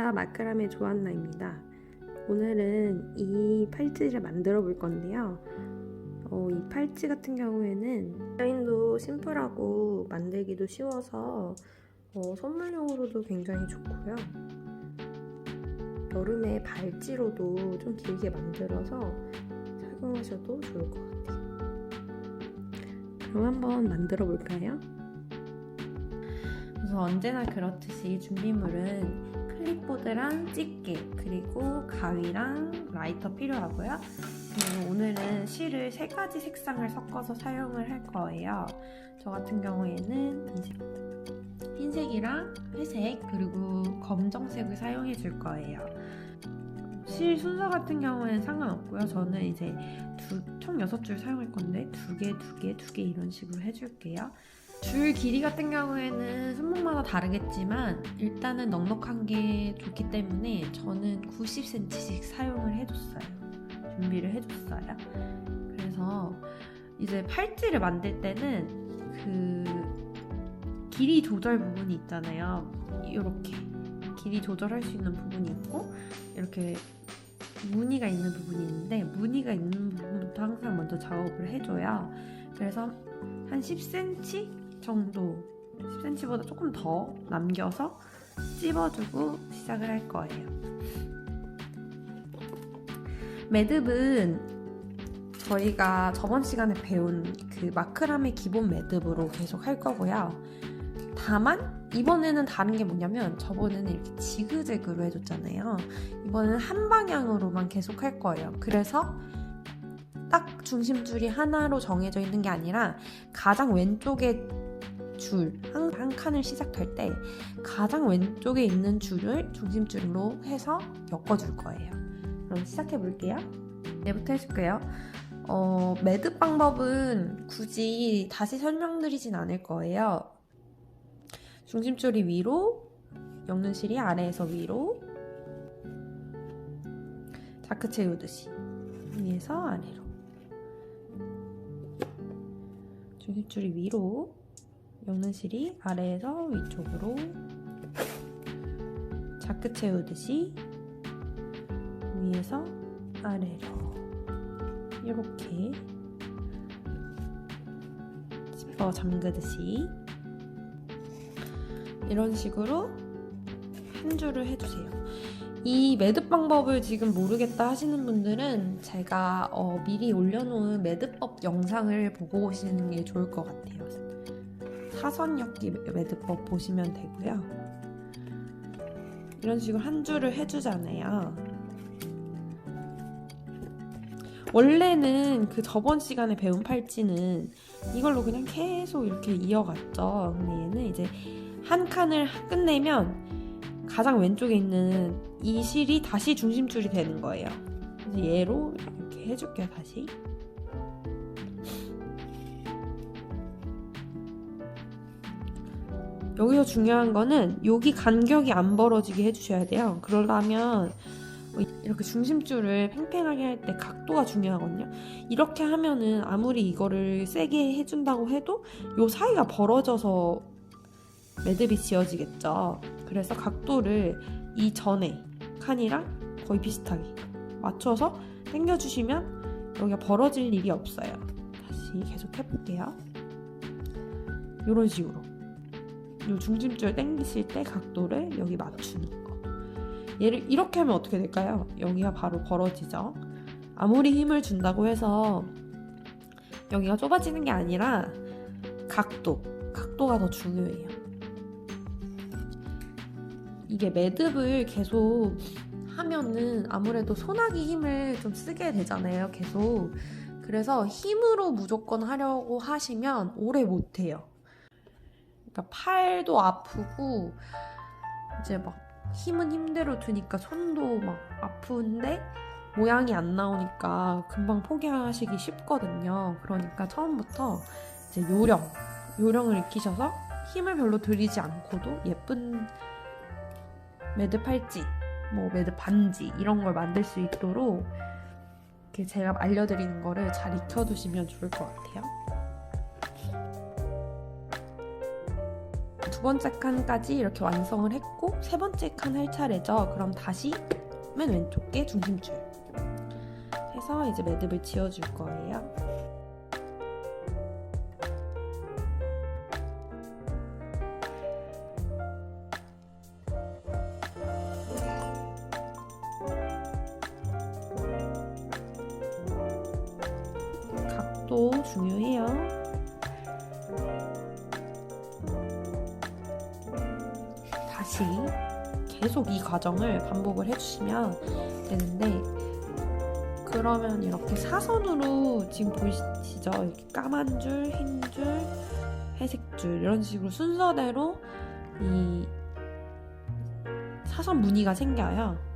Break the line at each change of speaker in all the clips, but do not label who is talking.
안녕하세요. 마크라메 조안나입니다. 오늘은 이 팔찌를 만들어 볼 건데요. 이 팔찌 같은 경우에는 디자인도 심플하고 만들기도 쉬워서 선물용으로도 굉장히 좋고요. 여름에 발찌로도 좀 길게 만들어서 착용하셔도 좋을 것 같아요. 그럼 한번 만들어 볼까요? 우선 언제나 그렇듯이 준비물은 클립보드랑 집게, 그리고 가위랑 라이터 필요하고요. 그리고 오늘은 실을 3가지 색상을 섞어서 사용을 할 거예요. 저 같은 경우에는 흰색이랑 회색, 그리고 검정색을 사용해 줄 거예요. 실 순서 같은 경우에는 상관없고요. 저는 이제 총 6줄 사용할 건데 2개 이런 식으로 해줄게요. 줄 길이 같은 경우에는 손목마다 다르겠지만 일단은 넉넉한 게 좋기 때문에 저는 90cm씩 사용을 해줬어요. 준비를 해줬어요. 그래서 이제 팔찌를 만들 때는 그 길이 조절 부분이 있잖아요. 이렇게 길이 조절할 수 있는 부분이 있고 이렇게 무늬가 있는 부분이 있는데 무늬가 있는 부분부터 항상 먼저 작업을 해줘요. 그래서 한 10cm 정도, 10cm보다 조금 더 남겨서 찝어주고 시작을 할 거예요. 매듭은 저희가 저번 시간에 배운 그 마크라메 기본 매듭으로 계속 할 거고요. 다만 이번에는 다른 게 뭐냐면 저번에는 이렇게 지그재그로 해줬잖아요. 이번에는 한 방향으로만 계속 할 거예요. 그래서 딱 중심줄이 하나로 정해져 있는 게 아니라 가장 왼쪽에 줄, 한 칸을 시작할 때 가장 왼쪽에 있는 줄을 중심줄로 해서 엮어줄 거예요. 그럼 시작해 볼게요. 네부터 해줄게요. 매듭 방법은 굳이 다시 설명드리진 않을 거예요. 중심줄이 위로, 엮는 실이 아래에서 위로, 자크 채우듯이 위에서 아래로. 중심줄이 위로, 엮는 실이 아래에서 위쪽으로, 자크 채우듯이 위에서 아래로 이렇게 지퍼 잠그듯이 이런 식으로 한 줄을 해주세요. 이 매듭 방법을 지금 모르겠다 하시는 분들은 제가 미리 올려놓은 매듭법 영상을 보고 오시는 게 좋을 것 같아요. 사선 엮기 매듭법 보시면 되고요. 이런 식으로 한 줄을 해주잖아요. 원래는 그 저번 시간에 배운 팔찌는 이걸로 그냥 계속 이렇게 이어갔죠. 근데 얘는 이제 한 칸을 끝내면 가장 왼쪽에 있는 이 실이 다시 중심줄이 되는 거예요. 그래서 얘로 이렇게 해줄게요. 다시. 여기서 중요한 거는 여기 간격이 안 벌어지게 해주셔야 돼요. 그러려면 이렇게 중심줄을 팽팽하게 할 때 각도가 중요하거든요. 이렇게 하면은 아무리 이거를 세게 해준다고 해도 요 사이가 벌어져서 매듭이 지어지겠죠. 그래서 각도를 이 전에 칸이랑 거의 비슷하게 맞춰서 당겨주시면 여기가 벌어질 일이 없어요. 다시 계속 해볼게요. 이런 식으로 이 중심줄 당기실 때 각도를 여기 맞추는 거. 얘를 이렇게 하면 어떻게 될까요? 여기가 바로 벌어지죠. 아무리 힘을 준다고 해서 여기가 좁아지는 게 아니라 각도가 더 중요해요. 이게 매듭을 계속 하면은 아무래도 손아귀 힘을 좀 쓰게 되잖아요. 계속. 그래서 힘으로 무조건 하려고 하시면 오래 못해요. 그러니까 팔도 아프고 이제 막 힘은 힘대로 드니까 손도 막 아픈데 모양이 안 나오니까 금방 포기하시기 쉽거든요. 그러니까 처음부터 이제 요령을 익히셔서 힘을 별로 들이지 않고도 예쁜 매듭 팔찌, 매듭 반지 이런 걸 만들 수 있도록 이렇게 제가 알려드리는 거를 잘 익혀두시면 좋을 것 같아요. 두 번째 칸까지 이렇게 완성을 했고 세 번째 칸 할 차례죠. 그럼 다시 맨 왼쪽에 중심줄 해서 이제 매듭을 지어줄 거예요. 각도 중요해요. 다시 계속 이 과정을 반복을 해주시면 되는데, 그러면 이렇게 사선으로 지금 보이시죠? 이렇게 까만 줄, 흰 줄, 회색 줄 이런 식으로 순서대로 이 사선 무늬가 생겨요.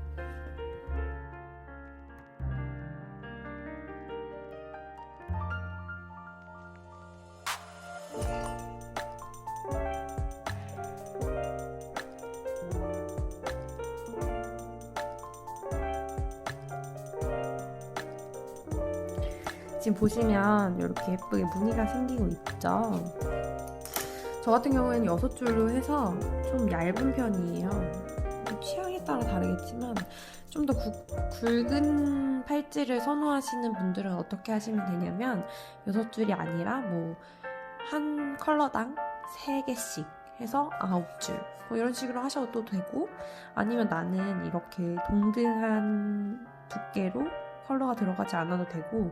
지금 보시면 이렇게 예쁘게 무늬가 생기고 있죠. 저 같은 경우에는 6줄로 해서 좀 얇은 편이에요. 취향에 따라 다르겠지만 좀 더 굵은 팔찌를 선호하시는 분들은 어떻게 하시면 되냐면 6줄이 아니라 뭐 한 컬러당 3개씩 해서 9줄 뭐 이런 식으로 하셔도 되고, 아니면 나는 이렇게 동등한 두께로 컬러가 들어가지 않아도 되고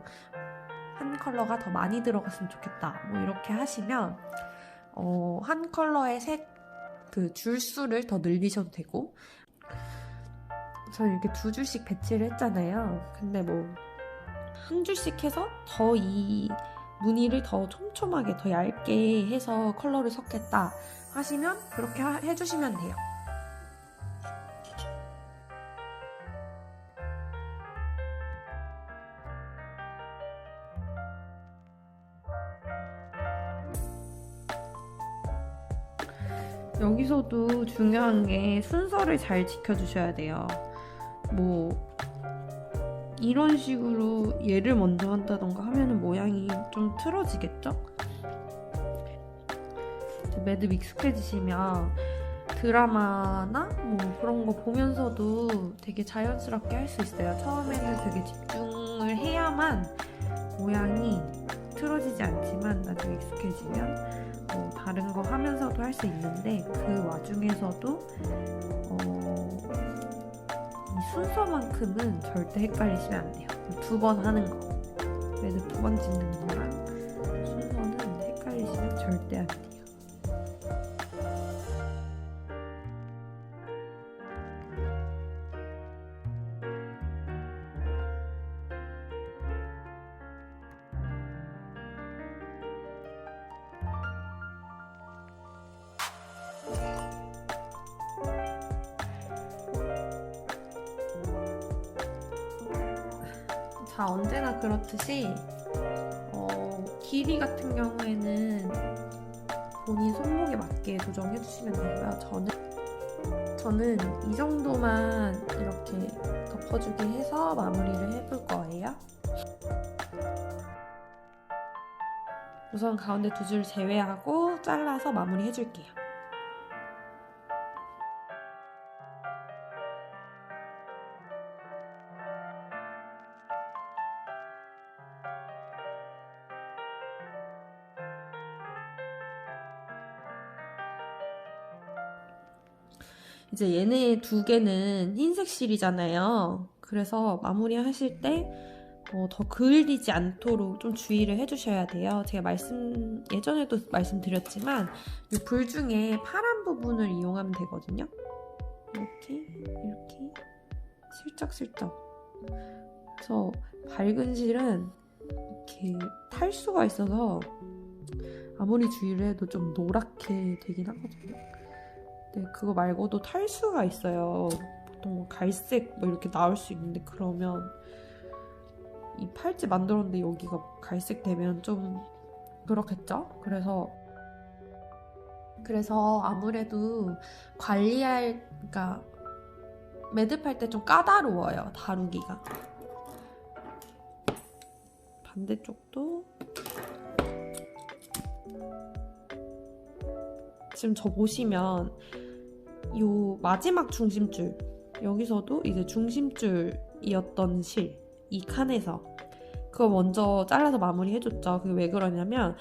한 컬러가 더 많이 들어갔으면 좋겠다 뭐 이렇게 하시면 한 컬러의 그 줄수를 더 늘리셔도 되고, 저는 이렇게 2줄씩 배치를 했잖아요. 근데 뭐 한 줄씩 해서 더 이 무늬를 더 촘촘하게 더 얇게 해서 컬러를 섞겠다 하시면 그렇게 해주시면 돼요. 여기서도 중요한 게 순서를 잘 지켜주셔야 돼요. 뭐 이런 식으로 얘를 먼저 한다던가 하면은 모양이 좀 틀어지겠죠? 매듭 익숙해지시면 드라마나 뭐 그런 거 보면서도 되게 자연스럽게 할 수 있어요. 처음에는 되게 집중을 해야만 모양이 틀어지지 않지만 나중에 익숙해지면 뭐 다른 거 하면서도 할 수 있는데, 그 와중에서도 이 순서만큼은 절대 헷갈리시면 안 돼요. 2번 하는 거, 매듭 2번 짓는 거랑 순서는 헷갈리시면 절대 안 돼요. 자, 언제나 그렇듯이 길이 같은 경우에는 본인 손목에 맞게 조정해 주시면 되고요. 저는 이 정도만 이렇게 덮어주기 해서 마무리를 해볼 거예요. 우선 가운데 2줄 제외하고 잘라서 마무리 해줄게요. 이제 얘네 2개는 흰색 실이잖아요. 그래서 마무리 하실 때 더 그을리지 않도록 좀 주의를 해주셔야 돼요. 제가 예전에도 말씀드렸지만 이 불 중에 파란 부분을 이용하면 되거든요. 이렇게 슬쩍슬쩍. 그래서 밝은 실은 이렇게 탈수가 있어서 아무리 주의를 해도 좀 노랗게 되긴 하거든요. 네, 그거 말고도 탈수가 있어요. 보통 뭐 갈색 뭐 이렇게 나올 수 있는데, 그러면 이 팔찌 만들었는데 여기가 갈색 되면 좀 그렇겠죠? 그래서 아무래도 그러니까 매듭할 때 좀 까다로워요, 다루기가. 반대쪽도 지금 저 보시면 요 마지막 중심줄, 여기서도 이제 중심줄이었던 실, 이 칸에서 그거 먼저 잘라서 마무리 해줬죠. 그게 왜 그러냐면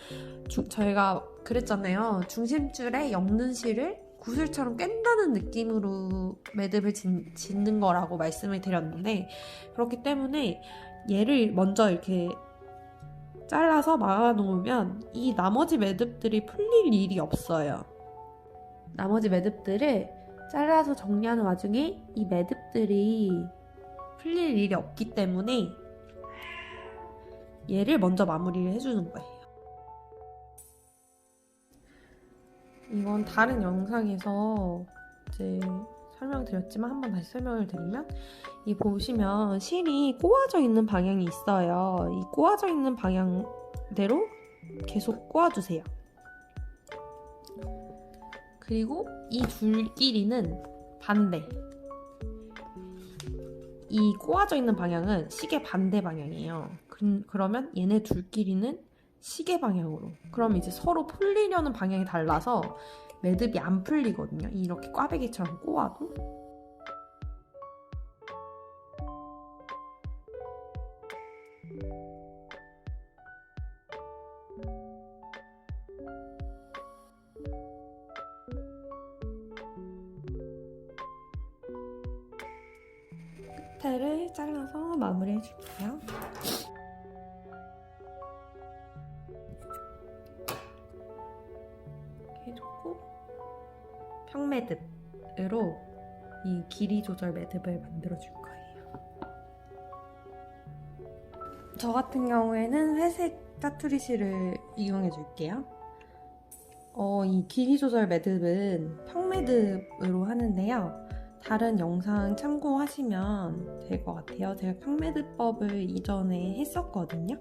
저희가 그랬잖아요. 중심줄에 엮는 실을 구슬처럼 깬다는 느낌으로 매듭을 짓는 거라고 말씀을 드렸는데, 그렇기 때문에 얘를 먼저 이렇게 잘라서 막아 놓으면 이 나머지 매듭들이 풀릴 일이 없어요. 나머지 매듭들을 잘라서 정리하는 와중에 이 매듭들이 풀릴 일이 없기 때문에 얘를 먼저 마무리를 해주는 거예요. 이건 다른 영상에서 이제 설명드렸지만 한 번 다시 설명을 드리면, 이 보시면 실이 꼬아져 있는 방향이 있어요. 이 꼬아져 있는 방향대로 계속 꼬아주세요. 그리고 이 줄끼리는 반대. 이 꼬아져 있는 방향은 시계 반대 방향이에요. 그러면 얘네 둘끼리는 시계 방향으로. 그럼 이제 서로 풀리려는 방향이 달라서 매듭이 안 풀리거든요. 이렇게 꽈배기처럼 꼬아도. 끝에를 잘라서 마무리해 줄게요. 이렇게 해줬고, 평매듭으로 이 길이 조절 매듭을 만들어 줄 거예요. 저 같은 경우에는 회색 짜투리 실을 이용해 줄게요. 이 길이 조절 매듭은 평매듭으로 하는데요. 다른 영상 참고하시면 될 것 같아요. 제가 평매듭법을 이전에 했었거든요.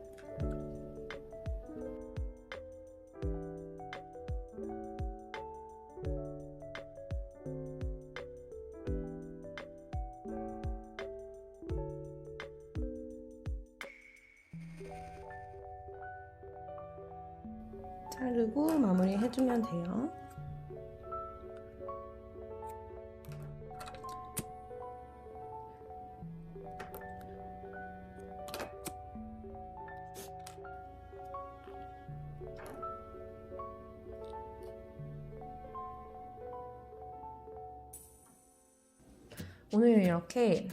자르고 마무리 해주면 돼요. 오늘 이렇게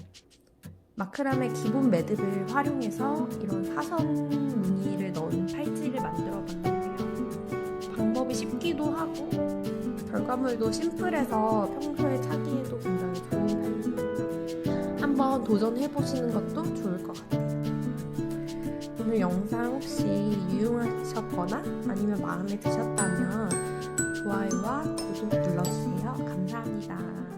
마크라메 기본 매듭을 활용해서 이런 사선 무늬를 넣은 팔찌를 만들어 봤는데요. 방법이 쉽기도 하고 결과물도 심플해서 평소에 차기에도 굉장히 좋은 팔찌입니다. 한번 도전해보시는 것도 좋을 것 같아요. 오늘 영상 혹시 유용하셨거나 아니면 마음에 드셨다면 좋아요와 구독 눌러주세요. 감사합니다.